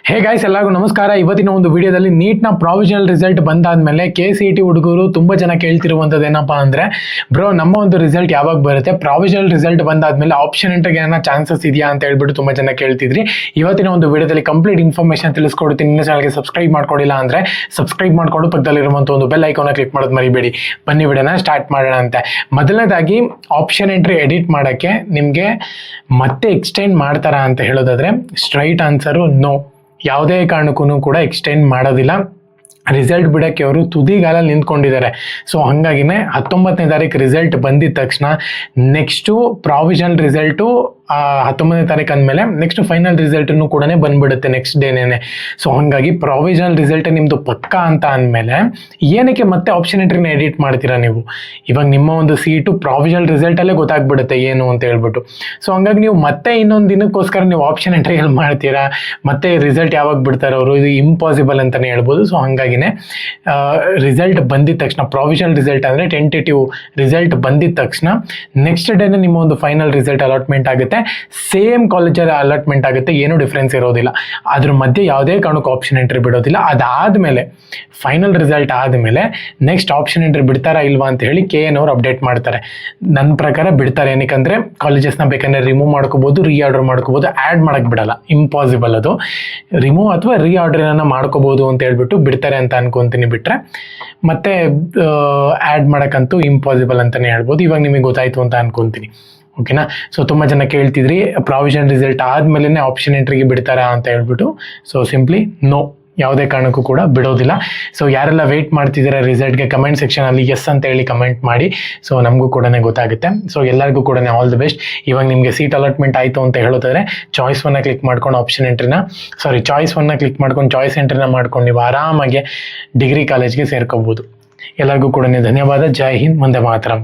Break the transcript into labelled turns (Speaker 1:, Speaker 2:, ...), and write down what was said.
Speaker 1: Hey guys, ಎಲ್ಲರಿಗೂ ನಮಸ್ಕಾರ. ಇವತ್ತಿನ ಒಂದು ವಿಡಿಯೋದಲ್ಲಿ ನೀಟ್ನ ಪ್ರಾವಿಷನಲ್ ರಿಸಲ್ಟ್ ಬಂದಾದ್ಮೇಲೆ KCET ಹುಡುಗರು ತುಂಬ ಜನ ಕೇಳ್ತಿರುವಂಥದ್ದು ಏನಪ್ಪಾ ಅಂದರೆ, ಬ್ರೋ ನಮ್ಮ ಒಂದು ರಿಸಲ್ಟ್ ಯಾವಾಗ ಬರುತ್ತೆ, ಪ್ರಾವಿಷನಲ್ ರಿಸಲ್ಟ್ ಬಂದಾದ್ಮೇಲೆ ಆಪ್ಷನ್ ಎಂಟ್ರಿಗೆ ಏನೋ ಚಾನ್ಸಸ್ ಇದೆಯಾ ಅಂತ ಹೇಳ್ಬಿಟ್ಟು ತುಂಬ ಜನ ಕೇಳ್ತಿದ್ರಿ. ಇವತ್ತಿನ ಒಂದು ವಿಡಿಯೋದಲ್ಲಿ ಕಂಪ್ಲೀಟ್ ಇನ್ಫಾರ್ಮೇಷನ್ ತಿಳಿಸ್ಕೊಡ್ತೀನಿ. ಇನ್ನು ಚಾನಲ್ಗೆ ಸಬ್ಸ್ಕ್ರೈಬ್ ಮಾಡ್ಕೊಂಡಿಲ್ಲ ಅಂದರೆ ಸಬ್ಸ್ಕ್ರೈಬ್ ಮಾಡ್ಕೊಂಡು ಪಕ್ಕದಲ್ಲಿರುವಂಥ ಒಂದು ಬೆಲ್ ಐಕಾನ್ನ ಕ್ಲಿಕ್ ಮಾಡೋದು ಮರಿಬೇಡಿ. ಬನ್ನಿ ವಿಡಿಯೋನ ಸ್ಟಾರ್ಟ್ ಮಾಡೋಣ ಅಂತ. ಮೊದಲನೇದಾಗಿ ಆಪ್ಷನ್ ಎಂಟ್ರಿ ಎಡಿಟ್ ಮಾಡೋಕ್ಕೆ ನಿಮಗೆ ಮತ್ತೆ ಎಕ್ಸ್ಟೆಂಡ್ ಮಾಡ್ತಾರಾ ಅಂತ ಹೇಳೋದಾದರೆ ಸ್ಟ್ರೈಟ್ ಆನ್ಸರು ನೋ. ಯಾವುದೇ ಕಾರಣಕ್ಕೂ ಕೂಡ ಎಕ್ಸ್ಟೆಂಡ್ ಮಾಡೋದಿಲ್ಲ. ರಿಸಲ್ಟ್ ಬಿಡೋಕ್ಕೆ ಅವರು ತುದಿಗಾಲಲ್ಲಿ ನಿಂತ್ಕೊಂಡಿದ್ದಾರೆ. ಸೊ ಹಾಗಾಗಿನೇ 19ನೇ ತಾರೀಕು ರಿಸಲ್ಟ್ ಬಂದಿದ್ದ ತಕ್ಷಣ ನೆಕ್ಸ್ಟು ಪ್ರಾವಿಷನಲ್ ರಿಸಲ್ಟು 19ನೇ ತಾರೀಕು ಅಂದಮೇಲೆ ನೆಕ್ಸ್ಟ್ ಫೈನಲ್ ರಿಸಲ್ಟನ್ನು ಕೂಡ ಬಂದ್ಬಿಡುತ್ತೆ ನೆಕ್ಸ್ಟ್ ಡೇನೇ. ಸೊ ಹಾಗಾಗಿ ಪ್ರಾವಿಷನಲ್ ರಿಸಲ್ಟ್ ನಿಮ್ಮದು ಪಕ್ಕಾ ಅಂತ ಅಂದಮೇಲೆ ಏನಕ್ಕೆ ಮತ್ತೆ ಆಪ್ಷನ್ ಎಂಟ್ರಿನ ಎಡಿಟ್ ಮಾಡ್ತೀರಾ ನೀವು? ಇವಾಗ ನಿಮ್ಮ ಒಂದು ಸೀಟು ಪ್ರಾವಿಷನಲ್ ರಿಸಲ್ಟಲ್ಲೇ ಗೊತ್ತಾಗ್ಬಿಡುತ್ತೆ ಏನು ಅಂತ ಹೇಳ್ಬಿಟ್ಟು. ಸೊ ಹಂಗಾಗಿ ನೀವು ಮತ್ತೆ ಇನ್ನೊಂದು ದಿನಕ್ಕೋಸ್ಕರ ನೀವು ಆಪ್ಷನ್ ಎಂಟ್ರಿ ಎಲ್ಲಿ ಮಾಡ್ತೀರಾ? ಮತ್ತೆ ರಿಸಲ್ಟ್ ಯಾವಾಗ ಬಿಡ್ತಾರೆ ಅವರು? ಇದು ಇಂಪಾಸಿಬಲ್ ಅಂತಲೇ ಹೇಳ್ಬೋದು. ಸೊ ಹಾಗಾಗಿನೇ ರಿಸಲ್ಟ್ ಬಂದಿದ ತಕ್ಷಣ, ಪ್ರಾವಿಷನಲ್ ರಿಸಲ್ಟ್ ಅಂದರೆ ಟೆಂಟೇಟಿವ್ ರಿಸಲ್ಟ್ ಬಂದಿದ ತಕ್ಷಣ ನೆಕ್ಸ್ಟ್ ಡೇನೇ ನಿಮ್ಮ ಒಂದು ಫೈನಲ್ ರಿಸಲ್ಟ್ ಅಲಾಟ್ಮೆಂಟ್ ಆಗುತ್ತೆ. ಸೇಮ್ ಕಾಲೇಜಲ್ಲಿ ಅಲಾಟ್ಮೆಂಟ್ ಆಗುತ್ತೆ, ಏನೂ ಡಿಫ್ರೆನ್ಸ್ ಇರೋದಿಲ್ಲ. ಅದ್ರ ಮಧ್ಯೆ ಯಾವುದೇ ಕಾರಣಕ್ಕೂ ಆಪ್ಷನ್ ಎಂಟ್ರಿ ಬಿಡೋದಿಲ್ಲ. ಅದಾದಮೇಲೆ ಫೈನಲ್ ರಿಸಲ್ಟ್ ಆದಮೇಲೆ ನೆಕ್ಸ್ಟ್ ಆಪ್ಷನ್ ಎಂಟ್ರಿ ಬಿಡ್ತಾರಾ ಇಲ್ವಾ ಅಂತ ಹೇಳಿ KN ಅವರು ಅಪ್ಡೇಟ್ ಮಾಡ್ತಾರೆ. ನನ್ನ ಪ್ರಕಾರ ಬಿಡ್ತಾರೆ. ಏನಕ್ಕೆ ಕಾಲೇಜಸ್ನ ಬೇಕಂದರೆ ರಿಮೂವ್ ಮಾಡ್ಕೋಬೋದು, ರೀಆರ್ಡರ್ ಮಾಡ್ಕೋಬೋದು, ಆ್ಯಡ್ ಮಾಡೋಕ್ಕೆ ಬಿಡಲ್ಲ. ಇಂಪಾಸಿಬಲ್ ಅದು. ರಿಮೂವ್ ಅಥವಾ ರೀಆರ್ಡರನ್ನು ಮಾಡ್ಕೋಬೋದು ಅಂತ ಹೇಳ್ಬಿಟ್ಟು ಬಿಡ್ತಾರೆ ಅಂತ ಅನ್ಕೊತೀನಿ. ಬಿಟ್ಟರೆ ಮತ್ತೆ ಆ್ಯಡ್ ಮಾಡೋಕ್ಕಂತೂ ಇಂಪಾಸಿಬಲ್ ಅಂತಲೇ ಹೇಳ್ಬೋದು. ಇವಾಗ ನಿಮಗೆ ಗೊತ್ತಾಯಿತು ಅಂತ ಅನ್ಕೊತೀನಿ. ಓಕೆನಾ? ಸೊ ತುಂಬ ಜನ ಕೇಳ್ತಿದ್ರಿ ಪ್ರಾವಿಷನಲ್ ರಿಸಲ್ಟ್ ಆದಮೇಲೆ ಆಪ್ಷನ್ ಎಂಟ್ರಿಗೆ ಬಿಡ್ತಾರಾ ಅಂತ ಹೇಳ್ಬಿಟ್ಟು. ಸೊ ಸಿಂಪ್ಲಿ ನೋ, ಯಾವುದೇ ಕಾರಣಕ್ಕೂ ಕೂಡ ಬಿಡೋದಿಲ್ಲ. ಸೊ ಯಾರೆಲ್ಲ ವೆಯ್ಟ್ ಮಾಡ್ತಿದ್ದೀರಾ ರಿಸಲ್ಟ್ಗೆ, ಕಮೆಂಟ್ ಸೆಕ್ಷನಲ್ಲಿ ಎಸ್ ಅಂತ ಹೇಳಿ ಕಮೆಂಟ್ ಮಾಡಿ. ಸೊ ನಮಗೂ ಕೂಡ ಗೊತ್ತಾಗುತ್ತೆ. ಸೊ ಎಲ್ಲರಿಗೂ ಕೂಡ ಆಲ್ ದಿ ಬೆಸ್ಟ್. ಇವಾಗ ನಿಮಗೆ ಸೀಟ್ ಅಲಾಟ್ಮೆಂಟ್ ಆಯಿತು ಅಂತ ಹೇಳೋದಾದ್ರೆ ಚಾಯ್ಸ್ 1ನ ಕ್ಲಿಕ್ ಮಾಡ್ಕೊಂಡು ಆಪ್ಷನ್ ಎಂಟ್ರಿನ ಚಾಯ್ಸ್ 1ನ ಕ್ಲಿಕ್ ಮಾಡ್ಕೊಂಡು ಚಾಯ್ಸ್ ಎಂಟ್ರಿನ ಮಾಡ್ಕೊಂಡು ನೀವು ಆರಾಮಾಗಿ ಡಿಗ್ರಿ ಕಾಲೇಜ್ಗೆ ಸೇರ್ಕೋಬೋದು. ಎಲ್ಲರಿಗೂ ಕೂಡ ಧನ್ಯವಾದ. ಜೈ ಹಿಂದ್, ವಂದೇ ಮಾತರಂ.